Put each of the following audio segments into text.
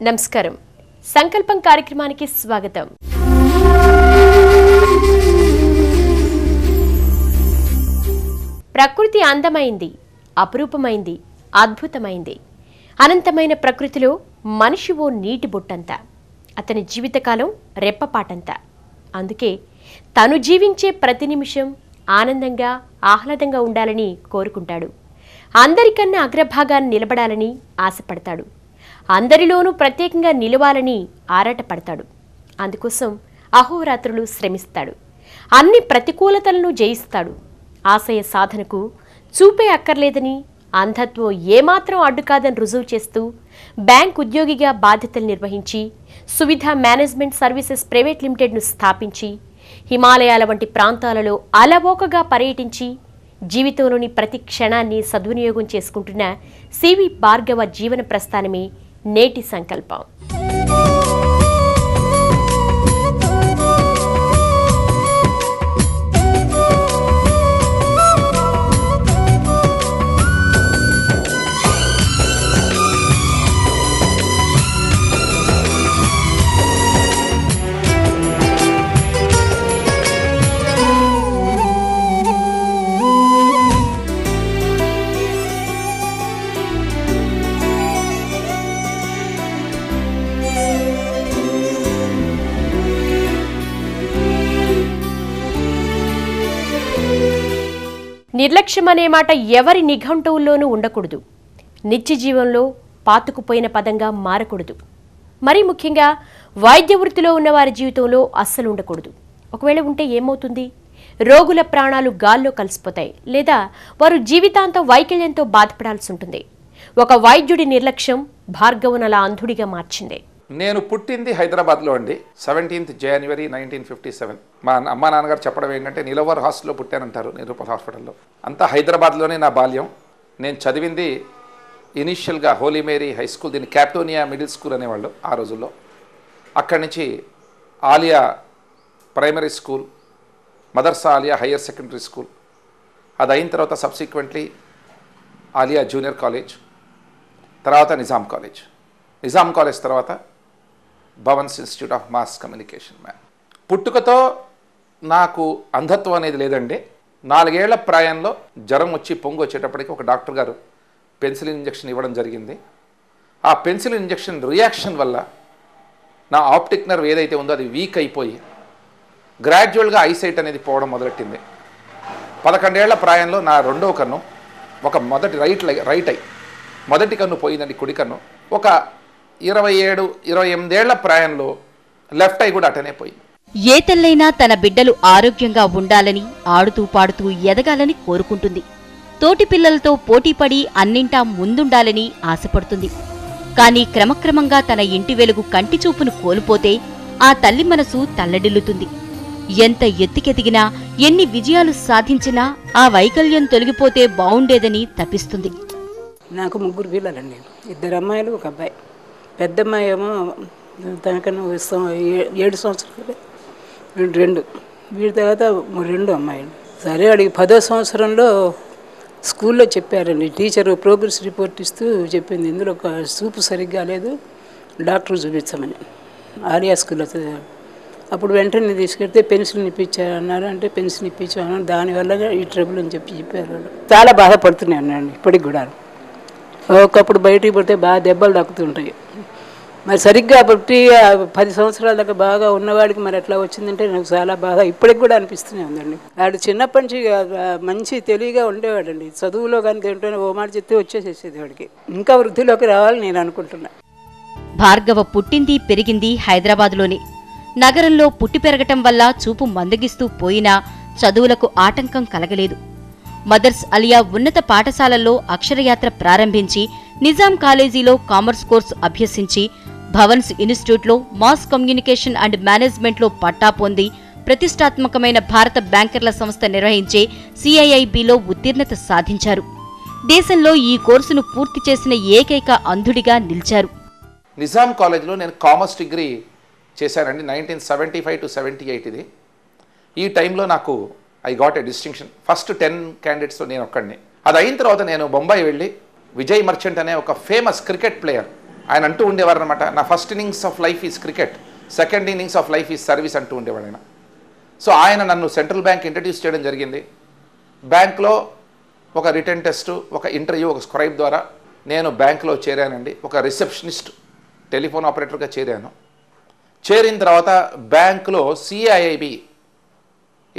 నమస్కారం. సంకల్పం కార్యక్రమానికి స్వాగతం. ప్రకృతి అందమైంది, అపురూపమైంది, అద్భుతమైంది. అనంతమైన ప్రకృతిలో మనిషి ఓ నీటి బొట్టంత, అతని జీవితకాలం రెప్పపాటంత. అందుకే తను జీవించే ప్రతి నిమిషం ఆనందంగా, ఆహ్లాదంగా ఉండాలని కోరుకుంటాడు. అందరికన్నా అగ్రభాగాన్ని నిలబడాలని ఆశపడతాడు. అందరిలోనూ ప్రత్యేకంగా నిలవాలని ఆరాటపడతాడు. అందుకోసం అహోరాత్రులు శ్రమిస్తాడు. అన్ని ప్రతికూలతలను జయిస్తాడు. ఆశయ సాధనకు చూపే అక్కర్లేదని, అంధత్వం ఏమాత్రం అడ్డు కాదని రుజువు చేస్తూ బ్యాంక్ ఉద్యోగిగా బాధ్యతలు నిర్వహించి సువిధ మేనేజ్మెంట్ సర్వీసెస్ ప్రైవేట్ లిమిటెడ్ను స్థాపించి హిమాలయాల వంటి ప్రాంతాలలో అలవోకగా పర్యటించి జీవితంలోని ప్రతి క్షణాన్ని సద్వినియోగం చేసుకుంటున్న సివి భార్గవ జీవన ప్రస్థానమే నేటి సంకల్పం. నిర్లక్ష్యం అనే మాట ఎవరి నిఘంటువుల్లోనూ ఉండకూడదు. నిత్య జీవంలో పాతుకుపోయిన పదంగా మారకూడదు. మరీ ముఖ్యంగా వైద్య వృత్తిలో ఉన్న వారి జీవితంలో అస్సలు ఉండకూడదు. ఒకవేళ ఉంటే ఏమవుతుంది? రోగుల ప్రాణాలు గాల్లో కలిసిపోతాయి, లేదా వారు జీవితాంతం వైకల్యంతో బాధపడాల్సి ఉంటుంది. ఒక వైద్యుడి నిర్లక్ష్యం భార్గవును అలా అంధుడిగా మార్చింది. నేను పుట్టింది హైదరాబాద్లో అండి. 17th January 1957. మా అమ్మ నాన్నగారు చెప్పడం ఏంటంటే నిలవర్ హాస్టల్లో పుట్టానంటారు, నిరూపల్ హాస్పిటల్లో. అంతా హైదరాబాద్లోనే నా బాల్యం. నేను చదివింది ఇనీషియల్గా హోలీ మేరీ హై స్కూల్, దీన్ని క్యాప్టోనియా మిడిల్ స్కూల్ అనేవాళ్ళు ఆ రోజుల్లో. అక్కడి నుంచి ఆలియా ప్రైమరీ స్కూల్, మదర్సా ఆలియా హయ్యర్ సెకండరీ స్కూల్. అది అయిన తర్వాత సబ్సిక్వెంట్లీ ఆలియా జూనియర్ కాలేజ్, తర్వాత నిజాం కాలేజ్. నిజాం కాలేజ్ తర్వాత Bhavan's institute of mass communication. పుట్టుకతో నాకు అంధత్వం అనేది లేదండి. 4 ఏళ్ల ప్రాయంలో జ్వరం వచ్చి పొంగు వచ్చేటప్పటికి ఒక డాక్టర్ గారు పెన్సిలిన్ ఇంజెక్షన్ ఇవ్వడం జరిగింది. ఆ పెన్సిలిన్ ఇంజెక్షన్ రియాక్షన్ వల్ల నా ఆప్టిక్ నర్వ్ ఏదైతే ఉందో అది వీక్ అయిపోయి గ్రాడ్యువల్గా ఐసైట్ అనేది పోవడం మొదలెట్టింది. 11 ఏళ్ల ప్రాయంలో నా రెండవ కన్ను, ఒక మొదటి రైట్ ఐ మొదటి కన్ను పోయిందండి, కుడి కన్ను. ఒక 27-28 ఏళ్ల ప్రాయంలో లెఫ్ట్ ఐ కూడా అటనే పోయింది. ఏ తల్లైనా తన బిడ్డలు ఆరోగ్యంగా ఉండాలని, ఆడుతూ పాడుతూ ఎదగాలని కోరుకుంటుంది. తోటి పిల్లలతో పోటీపడి అన్నింటా ముందుండాలని ఆశపడుతుంది. కాని క్రమక్రమంగా తన ఇంటి వెలుగు కంటి చూపును కోల్పోతే ఆ తల్లి మనసు తల్లడిల్లుతుంది. ఎంత ఎత్తుకెదిగినా, ఎన్ని విజయాలు సాధించినా ఆ వైకల్యం తొలగిపోతే బావుండేదని తపిస్తుంది. నాకు 3 పిల్లలండి, 2 అమ్మాయిలు 1 అబ్బాయి. పెద్ద అమ్మాయి ఏమో తనకన్నా 7 సంవత్సరాలు, 2 వీడి తర్వాత 2 అమ్మాయిలు. సరే వాడికి 10వ సంవత్సరంలో స్కూల్లో చెప్పారండి, టీచరు ప్రోగ్రెస్ రిపోర్ట్ ఇస్తూ చెప్పింది, ఇందులో ఒక చూపు సరిగ్గా లేదు, డాక్టర్ చూపించమని. ఆలియా స్కూల్లో అప్పుడు వెంటనే తీసుకెళ్తే పెన్సిల్ ఇప్పించారన్నారు. అంటే పెన్సిల్ ఇప్పించాను, దానివల్ల ఈ ట్రబుల్ అని చెప్పారు. చాలా బాధపడుతున్నాయి అన్నాను ఇప్పటికి కూడా. ఒకప్పుడు బయటికి పడితే బాగా దెబ్బలు తాకుతుంటాయి. మరి సరిగ్గా పుట్టి 10 సంవత్సరాల దాకా బాగా ఉన్నవాడికి మరి ఎట్లా వచ్చిందంటే నాకు చాలా బాధ ఇప్పటికి కూడా అనిపిస్తూనే ఉందండి. వాడు చిన్నప్పటి నుంచి మంచి తెలివిగా ఉండేవాడండి. చదువులో కానీ తింటూనే ఓ మాట చెప్తే వచ్చేసేసేది వాడికి. ఇంకా వృద్ధిలోకి రావాలని నేను అనుకుంటున్నా. భార్గవ పుట్టింది పెరిగింది హైదరాబాద్లోనే. నగరంలో పుట్టి పెరగటం వల్ల చూపు మందగిస్తూ పోయినా చదువులకు ఆటంకం కలగలేదు. మదర్స్ అలియా ఉన్నత పాఠశాలల్లో అక్షరయాత్ర ప్రారంభించి, నిజాం కాలేజీలో కామర్స్ కోర్సు అభ్యసించి, భవన్స్ ఇన్స్టిట్యూట్లో మాస్ కమ్యూనికేషన్ అండ్ మేనేజ్మెంట్లో పట్టా పొంది, ప్రతిష్టాత్మకమైన భారత బ్యాంకర్ల సంస్థ నిర్వహించే CIIBలో ఉత్తీర్ణత సాధించారు. దేశంలో ఈ కోర్సును పూర్తి చేసిన ఏకైక అంధుడిగా నిలిచారు. నిజాం కాలేజ్లో నేను కామర్స్ డిగ్రీ చేశానండి. 1975 to 78 ఇది. ఈ టైంలో నాకు I got a distinction. First 10 క్యాండిడేట్స్లో నేను ఒక్కడిని. అది అయిన తర్వాత నేను బొంబాయి వెళ్ళి విజయ్ మర్చెంట్ అనే ఒక ఫేమస్ క్రికెట్ ప్లేయర్ ఆయన అంటూ ఉండేవారు అనమాట, నా first innings of life is cricket, second innings of life is service అంటూ ఉండేవాడు ఆయన. సో ఆయన నన్ను సెంట్రల్ బ్యాంక్ ఇంట్రడ్యూస్ చేయడం జరిగింది. బ్యాంక్లో ఒక రిటర్న్ టెస్ట్, ఒక ఇంటర్వ్యూ, ఒక స్క్రైబ్ ద్వారా నేను బ్యాంక్లో చేరానండి. ఒక రిసెప్షనిస్ట్, టెలిఫోన్ ఆపరేటర్గా చేరాను. చేరిన తర్వాత బ్యాంకులో సిఐఐబి,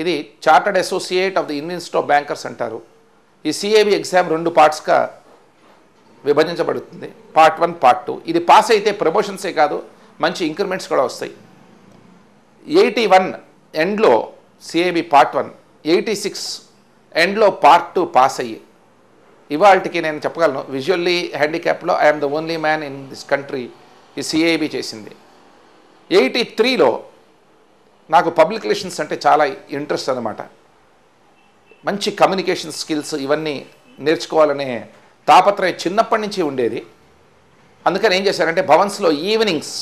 ఇది chartered associate of the Indian institute of bankers అంటారు. ఈ సిఐబి ఎగ్జామ్ 2 పార్ట్స్గా విభజించబడుతుంది, పార్ట్ 1, పార్ట్ 2. ఇది పాస్ అయితే ప్రమోషన్సే కాదు, మంచి ఇంక్రిమెంట్స్ కూడా వస్తాయి. 81 ఎండ్లో సిఐబి పార్ట్ 1, 86 ఎండ్లో పార్ట్ 2 పాస్ అయ్యి ఇవాళకి నేను చెప్పగలను, విజువల్లీ హ్యాండిక్యాప్లో I'm the only man in this country ఈ సిఐబి చేసింది. 83లో నాకు పబ్లిక్ రిలేషన్స్ అంటే చాలా ఇంట్రెస్ట్ అనమాట. మంచి కమ్యూనికేషన్ స్కిల్స్ ఇవన్నీ నేర్చుకోవాలనే తాపత్రయం చిన్నప్పటి నుంచి ఉండేది. అందుకని ఏం చేశానంటే భవన్స్లో ఈవినింగ్స్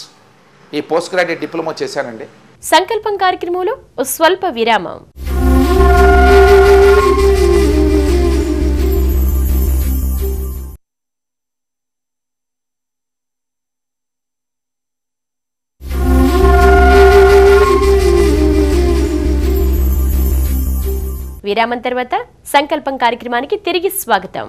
ఈ పోస్ట్ గ్రాడ్యుయేట్ డిప్లొమా చేశానండి. సంకల్పం కార్యక్రమంలో ఓ స్వల్ప విరామం. విరామం తర్వాత సంకల్పం కార్యక్రమానికి తిరిగి స్వాగతం.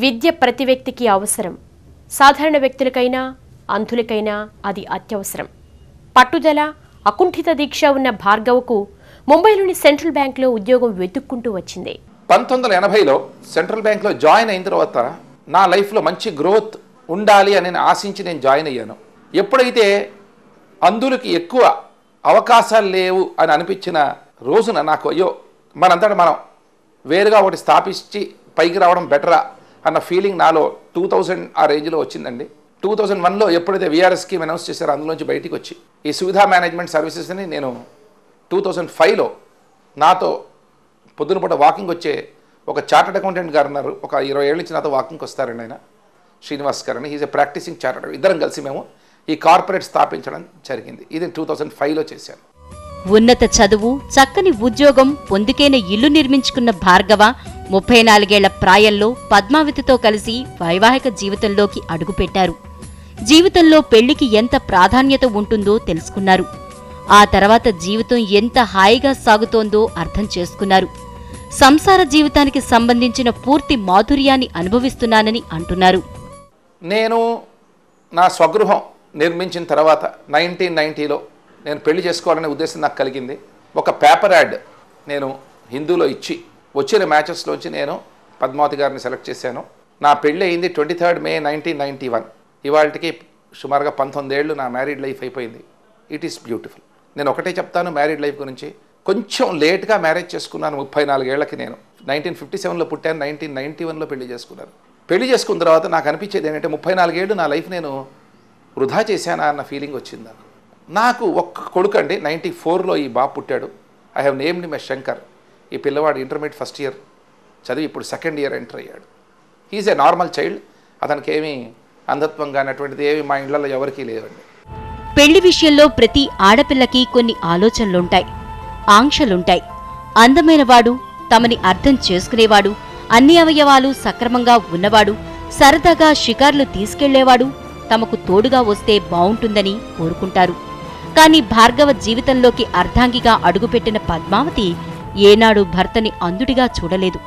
విద్య ప్రతి వ్యక్తికి అవసరం. సాధారణ వ్యక్తులకైనా అంధులకైనా అది అత్యవసరం. పట్టుదల, అకుంఠిత దీక్ష ఉన్న భార్గవకు ముంబైలోని సెంట్రల్ బ్యాంక్లో ఉద్యోగం వెతుక్కుంటూ వచ్చింది. 1980లో సెంట్రల్ బ్యాంక్లో జాయిన్ అయిన తర్వాత నా లైఫ్లో మంచి గ్రోత్ ఉండాలి అని ఆశించి నేను జాయిన్ అయ్యాను. ఎప్పుడైతే అంధులకి ఎక్కువ అవకాశాలు లేవు అని అనిపించిన రోజున నాకు అయ్యో మనంతటా మనం వేరుగా ఒకటి స్థాపించి పైకి రావడం బెటరా అన్న ఫీలింగ్ నాలో 2000 ఆ రేంజ్లో వచ్చిందండి. 2001లో ఎప్పుడైతే విఆర్ఎస్ స్కీమ్ అనౌన్స్ చేశారో అందులోంచి బయటికి వచ్చి ఈ సువిధా మేనేజ్మెంట్ సర్వీసెస్ని నేను 2005లో నాతో పొద్దునపూట వాకింగ్ వచ్చే ఒక చార్టర్డ్ అకౌంటెంట్ గారు ఉన్నారు. ఒక 20 ఏళ్ళ నుంచి నాతో వాకింగ్కి వస్తారండి ఆయన, శ్రీనివాస్ గారు అని. Is a practising chartered. ఇద్దరం కలిసి మేము ఈ కార్పొరేట్ స్థాపించడం జరిగింది. ఇది 2005లో చేశాను. ఉన్నత చదువు, చక్కని ఉద్యోగం, పొందికైన ఇల్లు నిర్మించుకున్న భార్గవ 34 ఏళ్ల ప్రాయంలో పద్మావతితో కలిసి వైవాహిక జీవితంలోకి అడుగుపెట్టారు. జీవితంలో పెళ్లికి ఎంత ప్రాధాన్యత ఉంటుందో తెలుసుకున్నారు. ఆ తర్వాత జీవితం ఎంత హాయిగా సాగుతోందో అర్థం చేసుకున్నారు. సంసార జీవితానికి సంబంధించిన పూర్తి మాధుర్యాన్ని అనుభవిస్తున్నానని అంటున్నారు. నేను నా స్వగృహం నిర్మించిన తర్వాత 1990లో నేను పెళ్లి చేసుకోవాలనే ఉద్దేశం నాకు కలిగింది. ఒక పేపర్ యాడ్ నేను హిందూలో ఇచ్చి వచ్చిన మ్యాచెస్లోంచి నేను పద్మావతి గారిని సెలెక్ట్ చేశాను. నా పెళ్ళి అయింది 23 మే 1991. ఇవాళకి సుమారుగా 19 ఏళ్ళు నా మ్యారీడ్ లైఫ్ అయిపోయింది. It is beautiful. నేను ఒకటే చెప్తాను మ్యారీడ్ లైఫ్ గురించి. కొంచెం లేట్గా మ్యారేజ్ చేసుకున్నాను. 34 ఏళ్ళకి నేను 1957లో పుట్టాను, 1991లో పెళ్లి చేసుకున్నాను. పెళ్లి చేసుకున్న తర్వాత నాకు అనిపించేది ఏంటంటే 34 ఏళ్ళు నా లైఫ్ నేను వృధా చేశానా అన్న ఫీలింగ్ వచ్చింది నాకు. ఒక్క కొడుకు అండి, 94లో ఈ బాబు పుట్టాడు. I have named him Shankar. ఈ పిల్లవాడు ఇంటర్మీడియట్ ఫస్ట్ ఇయర్ చదివి ఇప్పుడు సెకండ్ ఇయర్ ఎంటర్ అయ్యాడు. హీఈస్ ఏ నార్మల్ చైల్డ్. అతనికి ఏమీ అంధత్వం కానీ అటువంటిది ఏమి మా ఇళ్లలో ఎవరికీ లేవండి. పెళ్లి విషయంలో ప్రతి ఆడపిల్లకి కొన్ని ఆలోచనలుంటాయి, ఆంక్షలుంటాయి. అందమైనవాడు, తమని అర్థం చేసుకునేవాడు, అన్ని అవయవాలు సక్రమంగా ఉన్నవాడు, సరదాగా షికార్లు తీసుకెళ్లేవాడు తమకు తోడుగా వస్తే బావుంటుందని కోరుకుంటారు. కాని భార్గవ జీవితంలోకి అర్ధాంగిగా అడుగుపెట్టిన పద్మావతి ఏనాడు భర్తని అంధుడిగా చూడలేదు.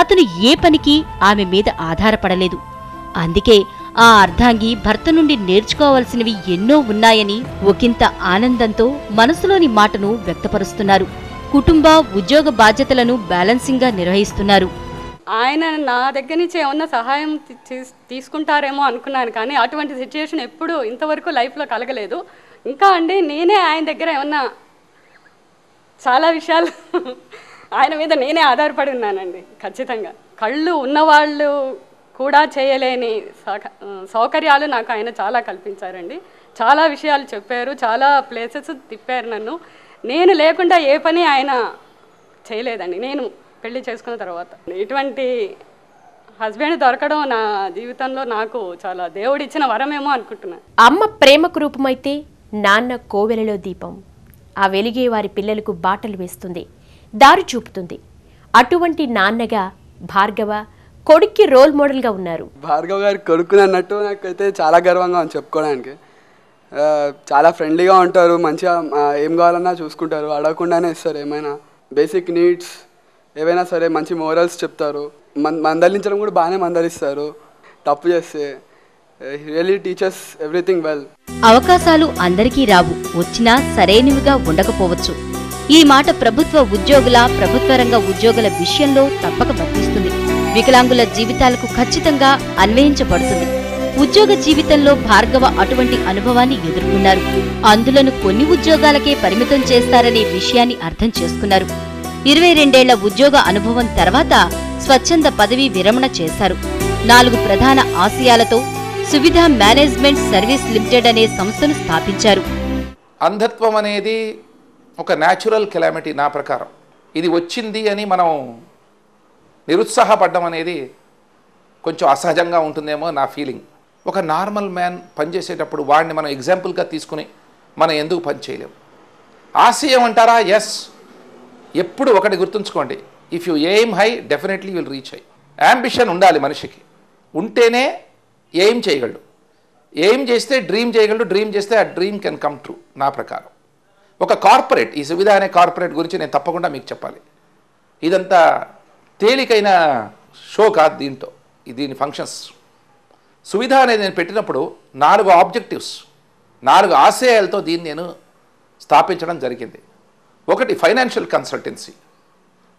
అతను ఏ పనికి ఆమె మీద ఆధారపడలేదు. అందుకే ఆ అర్ధాంగి భర్త నుండి నేర్చుకోవాల్సినవి ఎన్నో ఉన్నాయని ఒకంత ఆనందంతో మనసులోని మాటను వ్యక్తపరుస్తున్నారు. కుటుంబ, ఉద్యోగ బాధ్యతలను బ్యాలెన్సింగ్గా నిర్వహిస్తున్నారు. ఆయన నా దగ్గర నుంచి ఏమన్నా సహాయం తీసుకుంటారేమో అనుకున్నాను, కానీ అటువంటి సిచ్యుయేషన్ ఎప్పుడూ ఇంతవరకు లైఫ్లో కలగలేదు. ఇంకా అండి నేనే ఆయన దగ్గర ఏమన్నా చాలా విషయాలు ఆయన మీద నేనే ఆధారపడి ఉన్నానండి. ఖచ్చితంగా కళ్ళు ఉన్నవాళ్ళు కూడా చేయలేని సౌకర్యాలు నాకు ఆయన చాలా కల్పించారండి. చాలా విషయాలు చెప్పారు, చాలా ప్లేసెస్ తిప్పారు నన్ను. నేను లేకుండా ఏ పని ఆయన చేయలేదండి. నేను పెళ్లి చేసుకున్న తర్వాత ఇటువంటి హస్బెండ్ దొరకడం నా జీవితంలో నాకు చాలా దేవుడిచ్చిన వరమేమో అనుకుంటున్నాను. అమ్మ ప్రేమకు రూపమైతే నాన్న కోవెలలో దీపం. ఆ వెలిగే వారి పిల్లలకు బాటలు వేస్తుంది, దారి చూపుతుంది. అటువంటి నాన్నగా భార్గవ కొడుక్కి రోల్ మోడల్గా ఉన్నారు. భార్గవ్ గారి కొడుకుని అన్నట్టు నాకైతే చాలా గర్వంగా ఉంది చెప్పుకోవడానికి. చాలా ఫ్రెండ్లీగా ఉంటారు, మంచిగా ఏం కావాలన్నా చూసుకుంటారు, అడగకుండానే ఇస్తారు. ఏమైనా బేసిక్ నీడ్స్ ఏవైనా సరే మంచి మోరల్స్ చెప్తారు. మందలించడం కూడా బాగానే మందలిస్తారు. తప్పు చేస్తే రియల్లీ టీచర్స్ ఎవ్రీథింగ్ వెల్. అవకాశాలు అందరికీ రావు, వచ్చినా సరైనవిగా ఉండకపోవచ్చు. ఈ మాట ప్రభుత్వ రంగ ఉద్యోగుల విషయంలో తప్పక వర్తిస్తుంది. వికలాంగుల జీవితాలకు ఖచ్చితంగా అన్వయించబడుతుంది. ఉద్యోగ జీవితంలో భార్గవ అటువంటి అనుభవాన్ని ఎదుర్కొన్నారు. అందులను కొన్ని ఉద్యోగాలకే పరిమితం చేస్తారనే విషయాన్ని అర్థం చేసుకున్నారు. 22 ఏళ్ల ఉద్యోగ అనుభవం తర్వాత స్వచ్ఛంద పదవీ విరమణ చేశారు. 4 ప్రధాన ఆశయాలతో సువిధ మేనేజ్మెంట్ సర్వీస్ లిమిటెడ్ అనే సంస్థను స్థాపించారు. అంధత్వం అనేది ఒక న్యాచురల్ కెలామిటీ నా ప్రకారం. ఇది వచ్చింది అని మనం నిరుత్సాహపడడం అనేది కొంచెం అసహజంగా ఉంటుందేమో నా ఫీలింగ్. ఒక నార్మల్ మ్యాన్ పనిచేసేటప్పుడు వాడిని మనం ఎగ్జాంపుల్గా తీసుకుని మనం ఎందుకు పని చేయలేము? ఆశయం అంటారా? ఎస్. ఎప్పుడు ఒకటి గుర్తుంచుకోండి, if you aim high definitely will reach high. Ambition ఉండాలి మనిషికి, ఉంటేనే ఎయిమ్ చేయగలడు. ఎయిమ్ చేస్తే డ్రీమ్ చేయగలడు, డ్రీమ్ చేస్తే ఆ డ్రీమ్ కెన్ కమ్ ట్రూ నా ప్రకారం. ఒక కార్పొరేట్, ఈ సువిధ అనే కార్పొరేట్ గురించి నేను తప్పకుండా మీకు చెప్పాలి. ఇదంతా తేలికైన షో కాదు. దీని ఫంక్షన్స్ సువిధ అనేది నేను పెట్టినప్పుడు 4 ఆబ్జెక్టివ్స్, 4 ఆశయాలతో దీన్ని నేను స్థాపించడం జరిగింది. ఒకటి ఫైనాన్షియల్ కన్సల్టెన్సీ,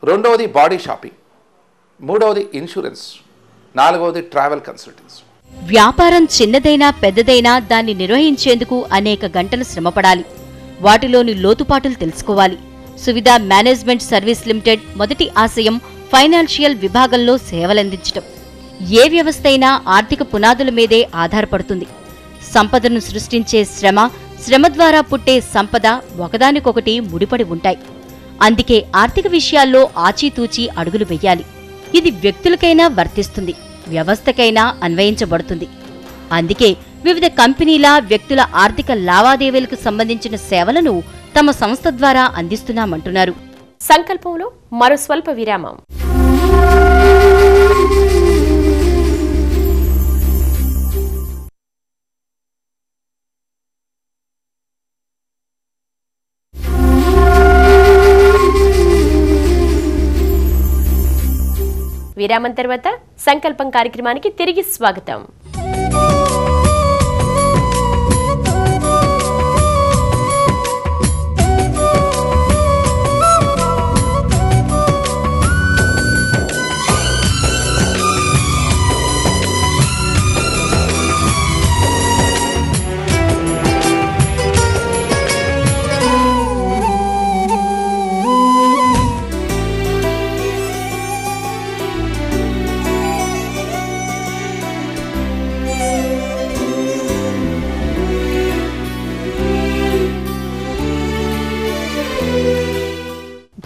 రెండవది బాడీ షాపింగ్, మూడవది ఇన్సూరెన్స్, నాలుగవది ట్రావెల్ కన్సల్టెన్సీ. వ్యాపారం చిన్నదైనా పెద్దదైనా దాన్ని నిర్వహించేందుకు అనేక గంటలు శ్రమపడాలి. వాటిలోని లోతుపాటులు తెలుసుకోవాలి. సువిధ మేనేజ్మెంట్ సర్వీస్ లిమిటెడ్ మొదటి ఆశయం ఫైనాన్షియల్ విభాగంలో సేవలందించటం. ఏ వ్యవస్థ అయినా ఆర్థిక పునాదుల మీదే ఆధారపడుతుంది. సంపదను సృష్టించే శ్రమ ద్వారా పుట్టే సంపద ఒకదానికొకటి ముడిపడి ఉంటాయి. అందుకే ఆర్థిక విషయాల్లో ఆచితూచి అడుగులు వెయ్యాలి. ఇది వ్యక్తులకైనా వర్తిస్తుంది, వ్యవస్థకైనా అన్వయించబడుతుంది. అందుకే వివిధ కంపెనీల, వ్యక్తుల ఆర్థిక లావాదేవీలకు సంబంధించిన సేవలను తమ సంస్థ ద్వారా అందిస్తున్నామంటున్నారు. సంకల్పంలో మరో స్వల్ప విరామం. విరామం తర్వాత సంకల్పం కార్యక్రమానికి తిరిగి స్వాగతం.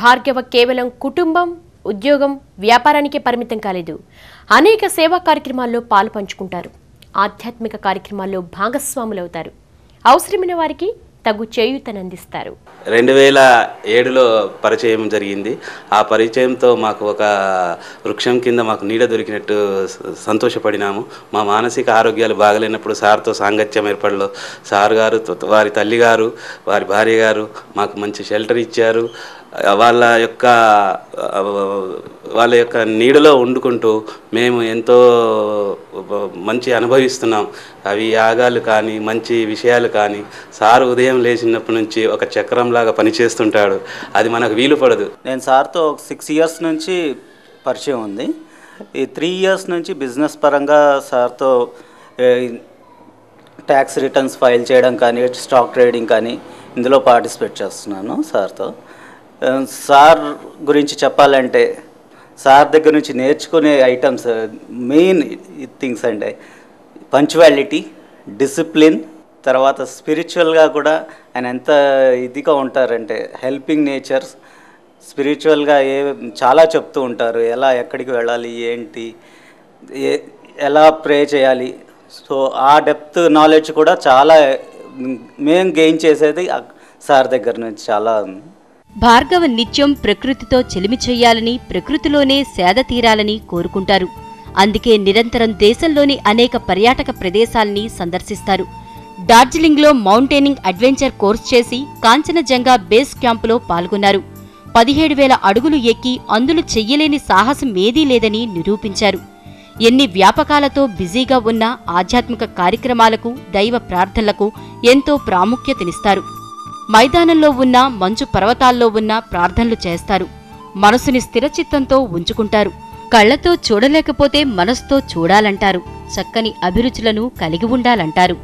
భార్గవ కేవలం కుటుంబం, ఉద్యోగం, వ్యాపారానికే పరిమితం కాలేదు. అనేక సేవా కార్యక్రమాల్లో పాలు పంచుకుంటారు. ఆధ్యాత్మిక కార్యక్రమాల్లో భాగస్వాములవుతారు. అవసరమైన వారికి తగు చేయూతనందిస్తారు. 2007లో పరిచయం జరిగింది. ఆ పరిచయంతో మాకు ఒక వృక్షం కింద మాకు నీడ దొరికినట్టు సంతోషపడినాము. మా మానసిక ఆరోగ్యాలు బాగలేనప్పుడు సార్తో సాంగత్యం ఏర్పడలో సార్ గారు, వారి తల్లిగారు, వారి భార్య గారు మాకు మంచి షెల్టర్ ఇచ్చారు. వాళ్ళ యొక్క నీడలో వండుకుంటూ మేము ఎంతో మంచి అనుభవిస్తున్నాం. అవి యాగాలు కానీ, మంచి విషయాలు కానీ. సారు ఉదయం లేచినప్పటి నుంచి ఒక చక్రంలాగా పనిచేస్తుంటాడు. అది మనకు వీలు పడదు. నేను సార్తో 6 ఇయర్స్ నుంచి పరిచయం ఉంది. ఈ 3 ఇయర్స్ నుంచి బిజినెస్ పరంగా సార్తో ట్యాక్స్ రిటర్న్స్ ఫైల్ చేయడం కానీ, స్టాక్ ట్రేడింగ్ కానీ ఇందులో పార్టిసిపేట్ చేస్తున్నాను సార్తో. సార్ గురించి చెప్పాలంటే సార్ దగ్గర నుంచి నేర్చుకునే ఐటమ్స్ మెయిన్ థింగ్స్ అంటే పంక్చువాలిటీ, డిసిప్లిన్, తర్వాత స్పిరిచువల్గా కూడా ఆయన ఎంత ఇదిగా ఉంటారంటే హెల్పింగ్ నేచర్స్, స్పిరిచువల్గా చాలా చెప్తూ ఉంటారు, ఎలా ఎక్కడికి వెళ్ళాలి, ఏంటి, ఎలా ప్రే చేయాలి. సో ఆ డెప్త్ నాలెడ్జ్ కూడా చాలా మేము గెయిన్ చేసేది సార్ దగ్గర నుంచి చాలా. భార్గవ నిత్యం ప్రకృతితో చెలిమి చెయ్యాలని, ప్రకృతిలోనే సేద తీరాలని కోరుకుంటారు. అందుకే నిరంతరం దేశంలోని అనేక పర్యాటక ప్రదేశాల్ని సందర్శిస్తారు. డార్జిలింగ్లో మౌంటైనింగ్ అడ్వెంచర్ కోర్స్ చేసి కాంచనజంగా బేస్ క్యాంపులో పాల్గొన్నారు. 17,000 అడుగులు ఎక్కి అందులో చెయ్యలేని సాహసం ఏదీ లేదని నిరూపించారు. ఎన్ని వ్యాపకాలతో బిజీగా ఉన్న ఆధ్యాత్మిక కార్యక్రమాలకు, దైవ ప్రార్థనలకు ఎంతో ప్రాముఖ్యతనిస్తారు. మైదానంలో ఉన్న మంచు పర్వతాల్లో ఉన్న ప్రార్థనలు చేస్తారు. మనసుని స్థిరచిత్తంతో ఉంచుకుంటారు. కళ్లతో చూడలేకపోతే మనసుతో చూడాలంటారు. చక్కని అభిరుచులను కలిగి ఉండాలంటారు.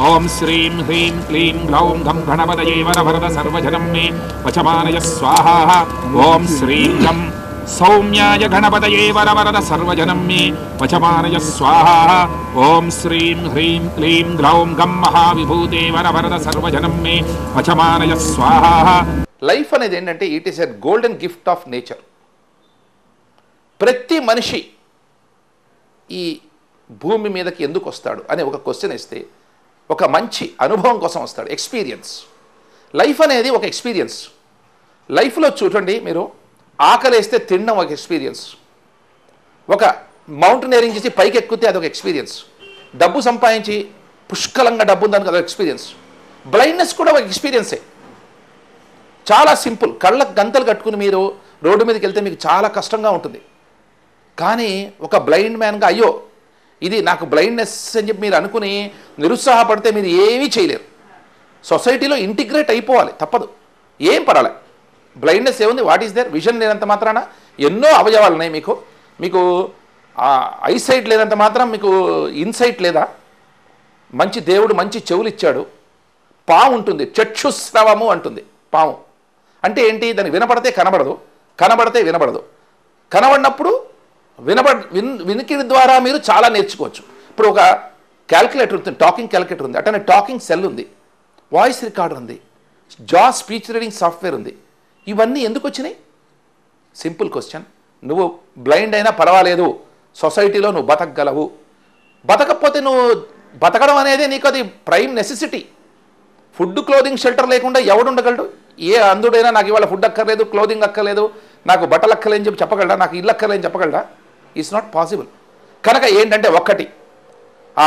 ఓం శ్రీం హ్రీం క్లీం గ్లౌం గం గణపతయే వరవరద సర్వజనం మే వచమానయ స్వాహా. ఓం శ్రీం గం సౌమ్యాయ గణపతయే వరవరద సర్వజనం మే వచమానయ స్వాహా. ఓం శ్రీం హ్రీం క్లీం గ్లౌం గం మహావిభూతే వరవరద సర్వజనం మే వచమానయ స్వాహా. లైఫ్ అనేది ఏంటంటే it is a golden gift of nature. ప్రతి మనిషి ఈ భూమి మీదకి ఎందుకు వస్తాడు అనే ఒక క్వశ్చన్ ఇస్తే ఒక మంచి అనుభవం కోసం వస్తాడు. ఎక్స్పీరియన్స్. లైఫ్ అనేది ఒక ఎక్స్పీరియన్స్. లైఫ్లో చూడండి, మీరు ఆకలేస్తే తినడం ఒక ఎక్స్పీరియన్స్, ఒక మౌంటైనరింగ్ చేసి పైకి ఎక్కితే అదొక ఎక్స్పీరియన్స్, డబ్బు సంపాదించి పుష్కలంగా డబ్బు ఉందని అదొక ఎక్స్పీరియన్స్. బ్లైండ్నెస్ కూడా ఒక ఎక్స్పీరియన్సే. చాలా సింపుల్. కళ్ళకు గంతలు కట్టుకుని మీరు రోడ్డు మీదకి వెళ్తే మీకు చాలా కష్టంగా ఉంటుంది. కానీ ఒక బ్లైండ్ మ్యాన్గా అయ్యో ఇది నాకు బ్లైండ్నెస్ అని చెప్పి మీరు అనుకుని నిరుత్సాహపడితే మీరు ఏమీ చేయలేరు. సొసైటీలో ఇంటిగ్రేట్ అయిపోవాలి, తప్పదు, ఏం పర్వాలే. బ్లైండ్నెస్ ఏముంది, వాట్ ఈస్ దేర్? విజన్ లేనంత మాత్రాన ఎన్నో అవయవాలు ఉన్నాయి. మీకు ఐసైట్ లేనంత మాత్రం మీకు ఇన్సైట్ లేదా? మంచి దేవుడు మంచి చెవులు ఇచ్చాడు. పాము ఉంటుంది, చక్షుస్రవము అంటుంది పాము. అంటే ఏంటి? దానికి వినపడితే కనబడదు, కనబడితే వినపడదు. కనబడినప్పుడు వినికిడి ద్వారా మీరు చాలా నేర్చుకోవచ్చు. ఇప్పుడు ఒక క్యాల్కులేటర్ ఉంది, టాకింగ్ క్యాల్కులేటర్ ఉంది, అట్లనే టాకింగ్ సెల్ ఉంది, వాయిస్ రికార్డర్ ఉంది, జా స్పీచ్ రీడింగ్ సాఫ్ట్వేర్ ఉంది. ఇవన్నీ ఎందుకు వచ్చినాయి? Simple question. నువ్వు బ్లైండ్ అయినా పర్వాలేదు, సొసైటీలో నువ్వు బతకగలవు. బతకపోతే నువ్వు బతకడం అనేది నీకు అది prime necessity. Food, clothing, shelter లేకుండా ఎవడు ఉండగలడు? ఏ అందుడైనా నాకు ఇవాళ ఫుడ్ అక్కర్లేదు, క్లోదింగ్ అక్కర్లేదు, నాకు బట్టలు అక్కర్లేని చెప్పి చెప్పగలడా? నాకు ఇల్లు అక్కర్లేని చెప్పగలడా? Is not possible. కనుక ఏంటంటే ఒక్కటి, ఆ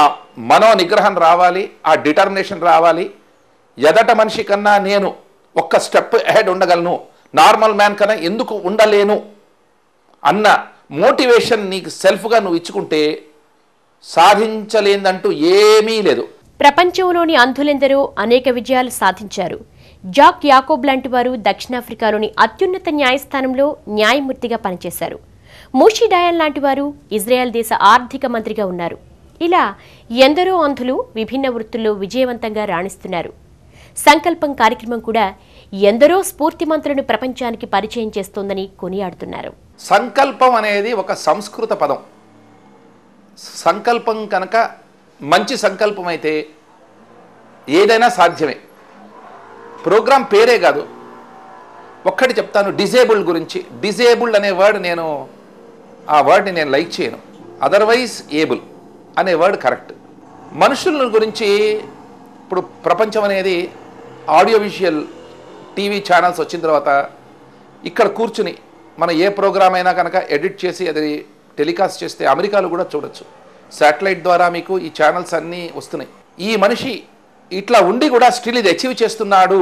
మనో నిగ్రహం రావాలి, ఆ డిటర్మినేషన్ రావాలి. ఎదట మనిషి కన్నా నేను ఒక్క స్టెప్ అహెడ్ ఉండగలను, నార్మల్ మ్యాన్ కన్నా ఎందుకు ఉండలేను అన్న మోటివేషన్ నీకు సెల్ఫ్గా నువ్వు ఇచ్చుకుంటే సాధించలేదంటూ ఏమీ లేదు. ప్రపంచంలోని అంధులెందరో అనేక విజయాలు సాధించారు. జాక్ యాకోబ్ లాంటి వారు దక్షిణాఫ్రికాలోని అత్యున్నత న్యాయస్థానంలో న్యాయమూర్తిగా పనిచేశారు. మూషీ డయాన్ లాంటి వారు ఇజ్రాయెల్ దేశ ఆర్థిక మంత్రిగా ఉన్నారు. ఇలా ఎందరో అంధులు విభిన్న వృత్తుల్లో విజయవంతంగా రాణిస్తున్నారు. సంకల్పం కార్యక్రమం కూడా ఎందరో స్ఫూర్తిమంతులను ప్రపంచానికి పరిచయం చేస్తోందని కొనియాడుతున్నారు. సంకల్పం అనేది ఒక సంస్కృత పదం. సంకల్పం కనుక మంచి సంకల్పం అయితే ఏదైనా సాధ్యమే. ప్రోగ్రాం పేరే కాదు, ఒక్కటి చెప్తాను డిజేబుల్డ్ గురించి. డిజేబుల్డ్ అనే వర్డ్ ఆ వర్డ్ని నేను లైక్ చేయను. అదర్వైజ్ ఏబుల్ అనే వర్డ్ కరెక్ట్. మనుషుల గురించి ఇప్పుడు ప్రపంచం అనేది ఆడియో విజువల్ టీవీ ఛానల్స్ వచ్చిన తర్వాత ఇక్కడ కూర్చుని మనం ఏ ప్రోగ్రామ్ అయినా కనుక ఎడిట్ చేసి అది టెలికాస్ట్ చేస్తే అమెరికాలో కూడా చూడొచ్చు. శాటిలైట్ ద్వారా మీకు ఈ ఛానల్స్ అన్నీ వస్తున్నాయి. ఈ మనిషి ఇట్లా ఉండి కూడా స్టిల్ ఇది అచీవ్ చేస్తున్నాడు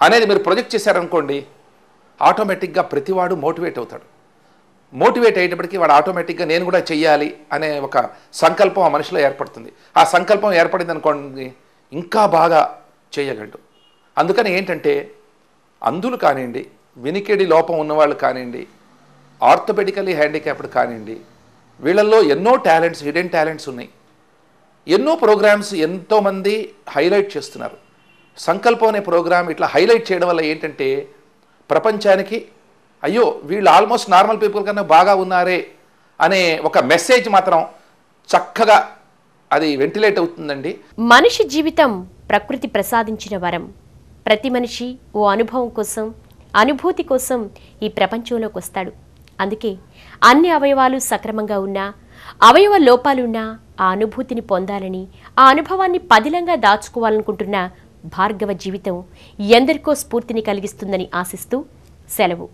అనేది మీరు ప్రొజెక్ట్ చేశారనుకోండి, ఆటోమేటిక్గా ప్రతివాడు మోటివేట్ అవుతాడు. మోటివేట్ అయ్యేటప్పటికీ వాడు ఆటోమేటిక్గా నేను కూడా చెయ్యాలి అనే ఒక సంకల్పం ఆ మనిషిలో ఏర్పడుతుంది. ఆ సంకల్పం ఏర్పడింది అనుకోండి ఇంకా బాగా చేయగలడు. అందుకని ఏంటంటే అంధులు కానివ్వండి, వినికిడి లోపం ఉన్నవాళ్ళు కానివ్వండి, ఆర్థోపెడికలీ హ్యాండిక్యాప్డ్ కానివ్వండి, వీళ్ళల్లో ఎన్నో టాలెంట్స్, హిడెన్ టాలెంట్స్ ఉన్నాయి. ఎన్నో ప్రోగ్రామ్స్ ఎంతోమంది హైలైట్ చేస్తున్నారు. సంకల్పం అనే ప్రోగ్రామ్ ఇట్లా హైలైట్ చేయడం వల్ల ఏంటంటే ప్రపంచానికి అయ్యో వీళ్ళు ఆల్మోస్ట్ నార్మల్ పీపుల్ కన్నా బాగా ఉన్నారే అనే ఒక మెసేజ్ మాత్రం చక్కగా అది వెంటిలేట్ అవుతుందండి. మనిషి జీవితం ప్రకృతి ప్రసాదించిన వరం. ప్రతి మనిషి ఓ అనుభవం కోసం, అనుభూతి కోసం ఈ ప్రపంచంలోకి వస్తాడు. అందుకే అన్ని అవయవాలు సక్రమంగా ఉన్నా, అవయవ లోపాలున్నా ఆ అనుభూతిని పొందాలని, ఆ అనుభవాన్ని పదిలంగా దాచుకోవాలనుకుంటున్న భార్గవ జీవితం ఎందరికో స్ఫూర్తిని కలిగిస్తుందని ఆశిస్తూ సెలవు.